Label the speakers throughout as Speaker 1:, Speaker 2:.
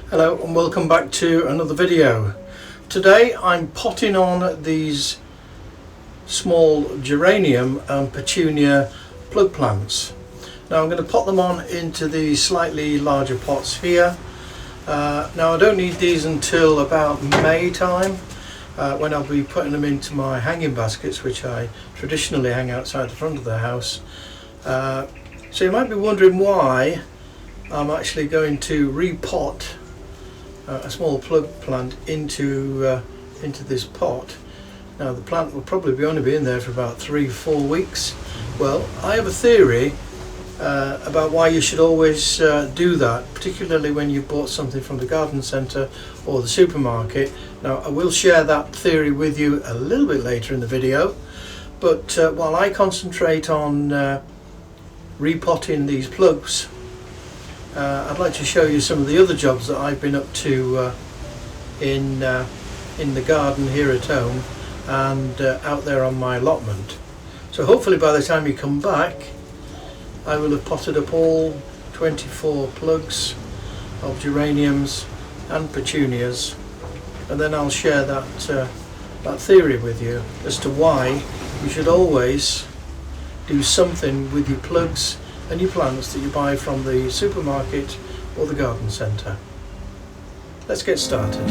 Speaker 1: Hello and welcome back to another video. Today I'm potting on these small geranium and petunia plug plants. Now I'm going to pot them on into these slightly larger pots here. Now I don't need these until about May time when I'll be putting them into my hanging baskets, which I traditionally hang outside the front of the house. So you might be wondering why I'm actually going to repot a small plug plant into this pot. Now the plant will probably only be in there for about 3-4 weeks. Well, I have a theory about why you should always do that, particularly when you bought something from the garden centre or the supermarket. Now I will share that theory with you a little bit later in the video, but while I concentrate on repotting these plugs, I'd like to show you some of the other jobs that I've been up to in the garden here at home and out there on my allotment. So hopefully by the time you come back I will have potted up all 24 plugs of geraniums and petunias, and then I'll share that theory with you as to why you should always do something with your plugs and your plants that you buy from the supermarket or the garden centre. Let's get started.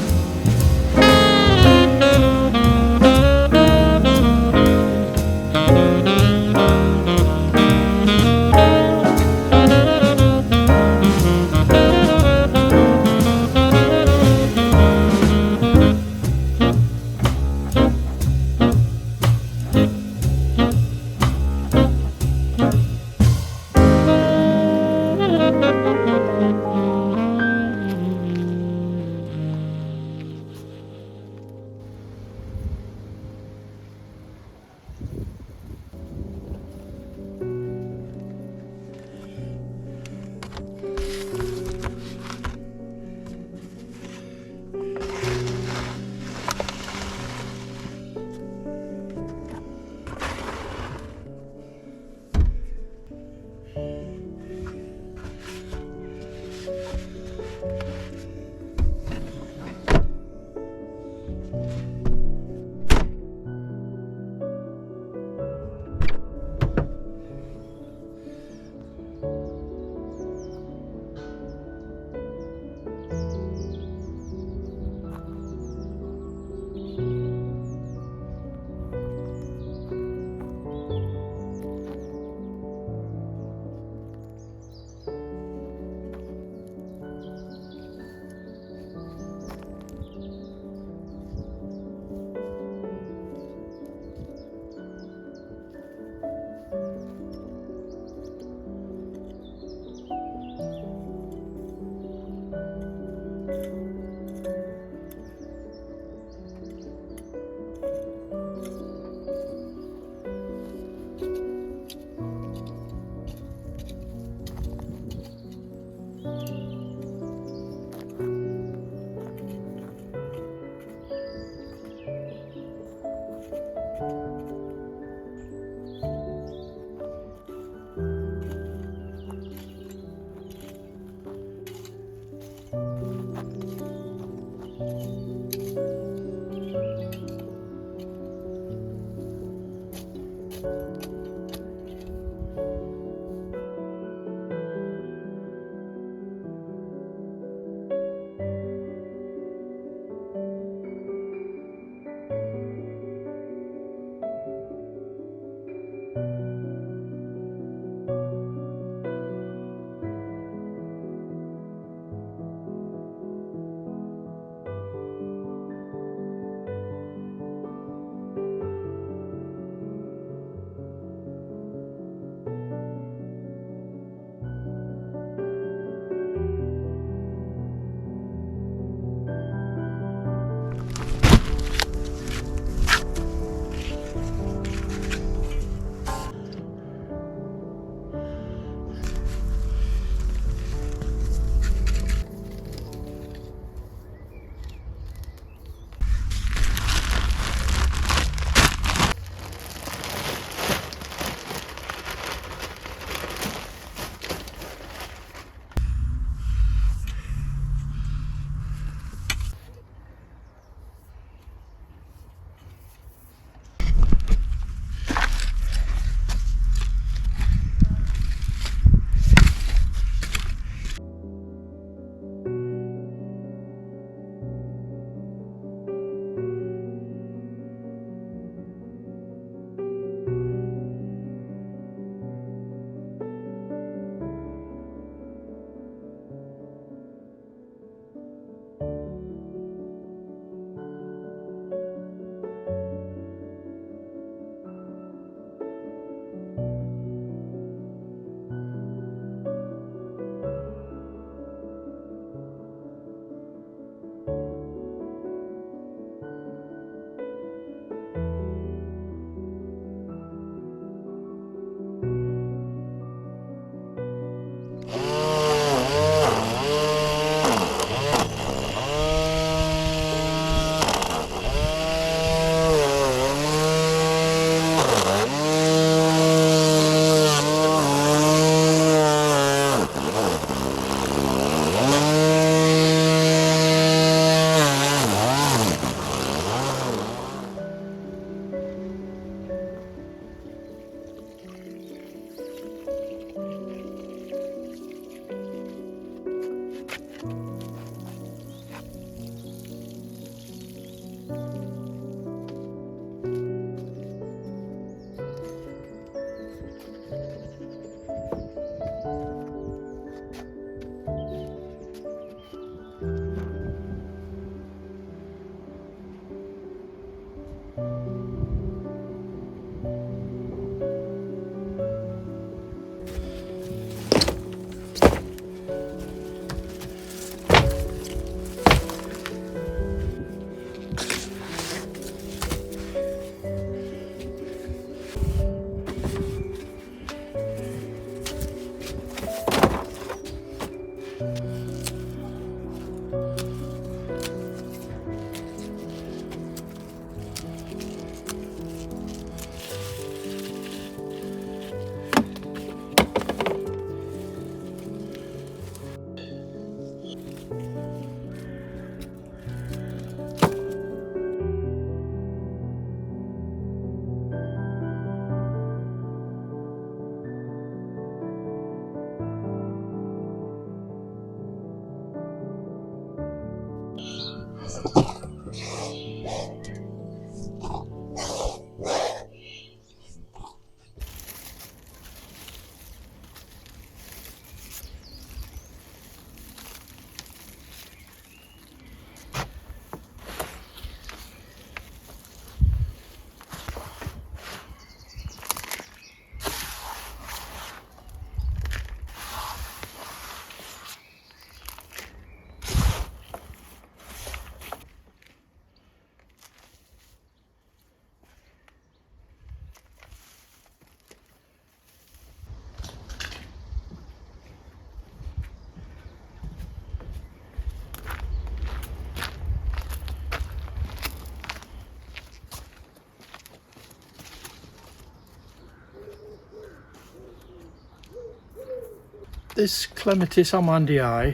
Speaker 1: This Clematis Armandii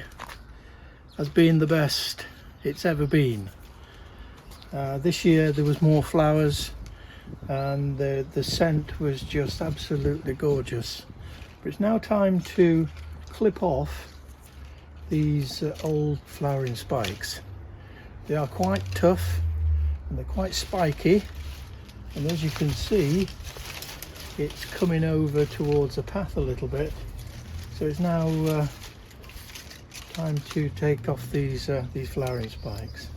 Speaker 1: has been the best it's ever been. This year there was more flowers and the scent was just absolutely gorgeous. But it's now time to clip off these old flowering spikes. They are quite tough and they're quite spiky, and as you can see it's coming over towards the path a little bit. So it's now time to take off these flowering spikes.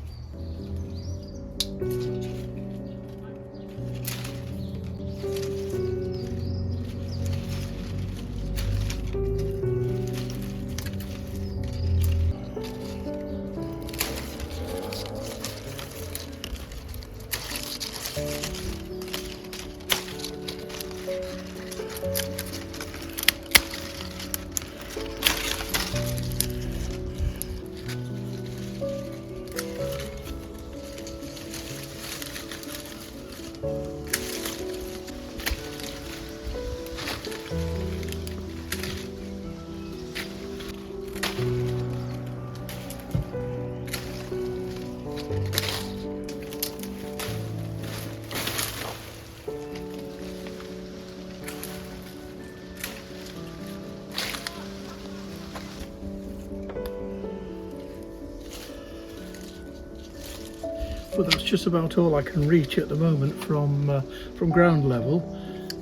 Speaker 1: But that's just about all I can reach at the moment from ground level.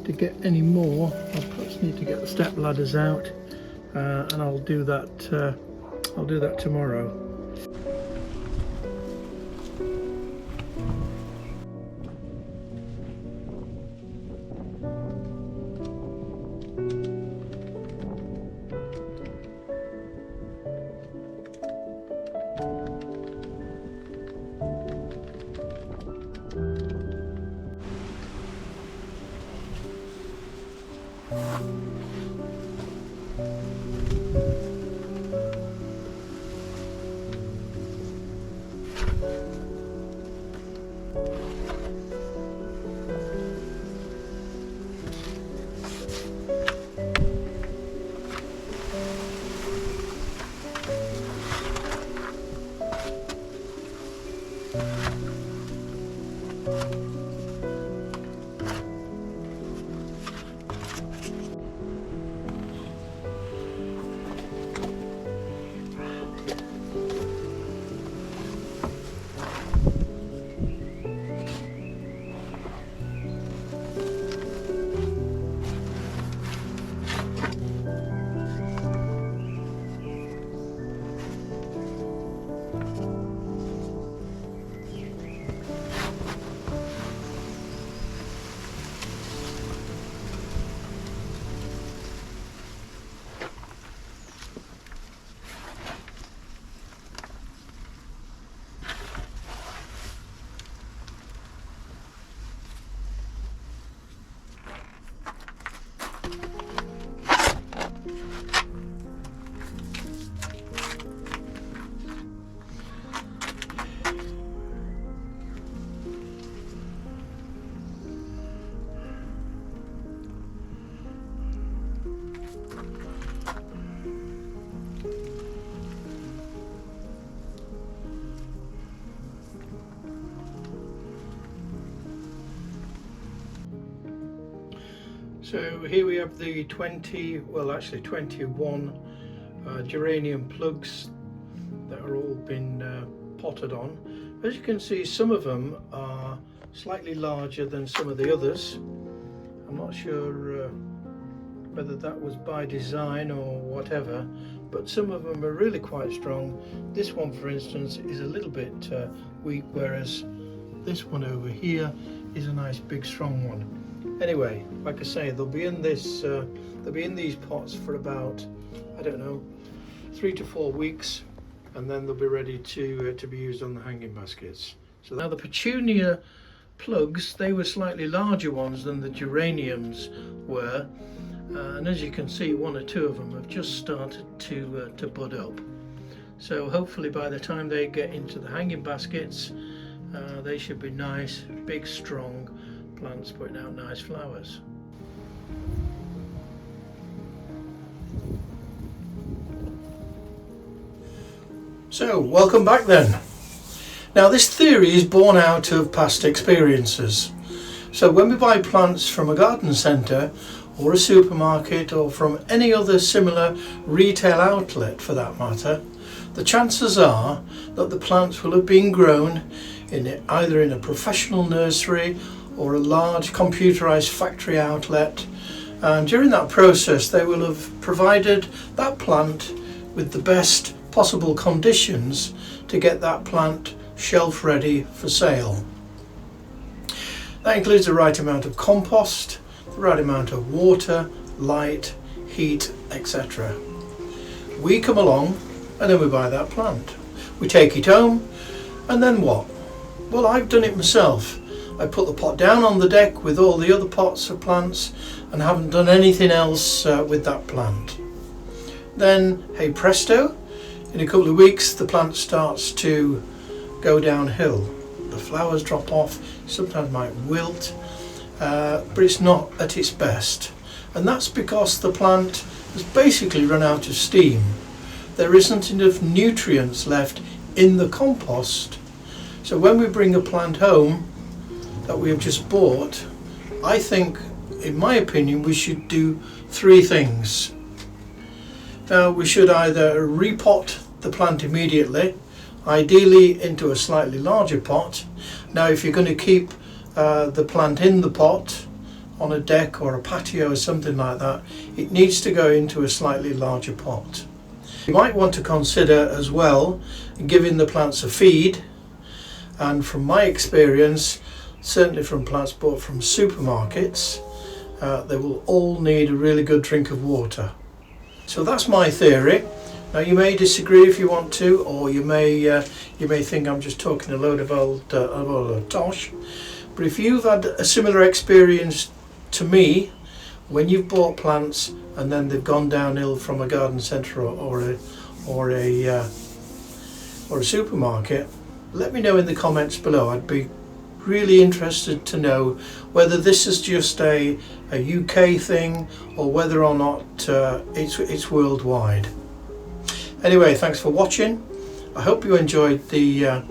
Speaker 1: To get any more, I perhaps need to get the step ladders out, and I'll do that. I'll do that tomorrow. So here we have the 21 geranium plugs that are all been potted on. As you can see, some of them are slightly larger than some of the others. I'm not sure whether that was by design or whatever, but some of them are really quite strong. This one, for instance, is a little bit weak, whereas this one over here is a nice big strong one. Anyway, like I say, they'll be in these pots for about, I don't know, 3 to 4 weeks, and then they'll be ready to be used on the hanging baskets. So now the Petunia plugs, they were slightly larger ones than the geraniums were, and as you can see, 1 or 2 of them have just started to bud up. So hopefully by the time they get into the hanging baskets, they should be nice, big, strong plants putting out nice flowers. So, welcome back then. Now, this theory is born out of past experiences. So when we buy plants from a garden centre or a supermarket or from any other similar retail outlet for that matter, the chances are that the plants will have been grown either in a professional nursery or a large computerized factory outlet, and during that process they will have provided that plant with the best possible conditions to get that plant shelf ready for sale. That includes the right amount of compost, the right amount of water, light, heat, etc. We come along and then we buy that plant. We take it home, and then what? Well, I've done it myself. I put the pot down on the deck with all the other pots of plants and haven't done anything else with that plant. Then, hey presto, in a couple of weeks the plant starts to go downhill. The flowers drop off, sometimes might wilt, but it's not at its best. And that's because the plant has basically run out of steam. There isn't enough nutrients left in the compost. So when we bring a plant home that we have just bought, I think, in my opinion, we should do 3 things. Now, we should either repot the plant immediately, ideally into a slightly larger pot. Now, if you're going to keep the plant in the pot on a deck or a patio or something like that, it needs to go into a slightly larger pot. You might want to consider as well giving the plants a feed, and from my experience, certainly from plants bought from supermarkets, they will all need a really good drink of water. So that's my theory. Now, you may disagree if you want to, or you may think I'm just talking a load of old tosh. But if you've had a similar experience to me, when you've bought plants and then they've gone downhill from a garden centre or a supermarket, let me know in the comments below. I'd be really interested to know whether this is just a UK thing or whether or not it's worldwide. Anyway, thanks for watching. I hope you enjoyed the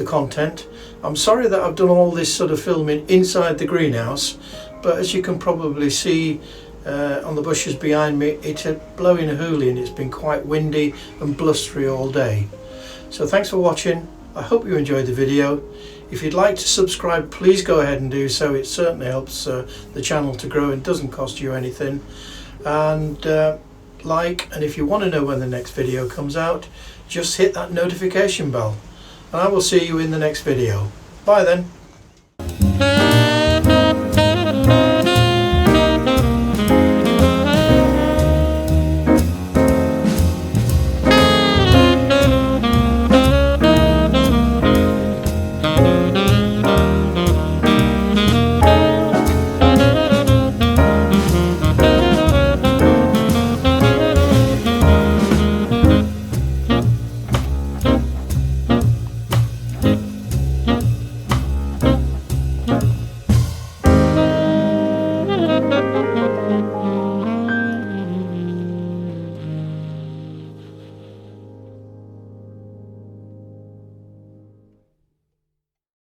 Speaker 1: content. I'm sorry that I've done all this sort of filming inside the greenhouse, but as you can probably see on the bushes behind me, it's blowing a hoolie and it's been quite windy and blustery all day. So thanks for watching. I hope you enjoyed the video. If you'd like to subscribe, please go ahead and do so. It certainly helps the channel to grow and doesn't cost you anything. And and if you want to know when the next video comes out, just hit that notification bell. And I will see you in the next video. Bye then.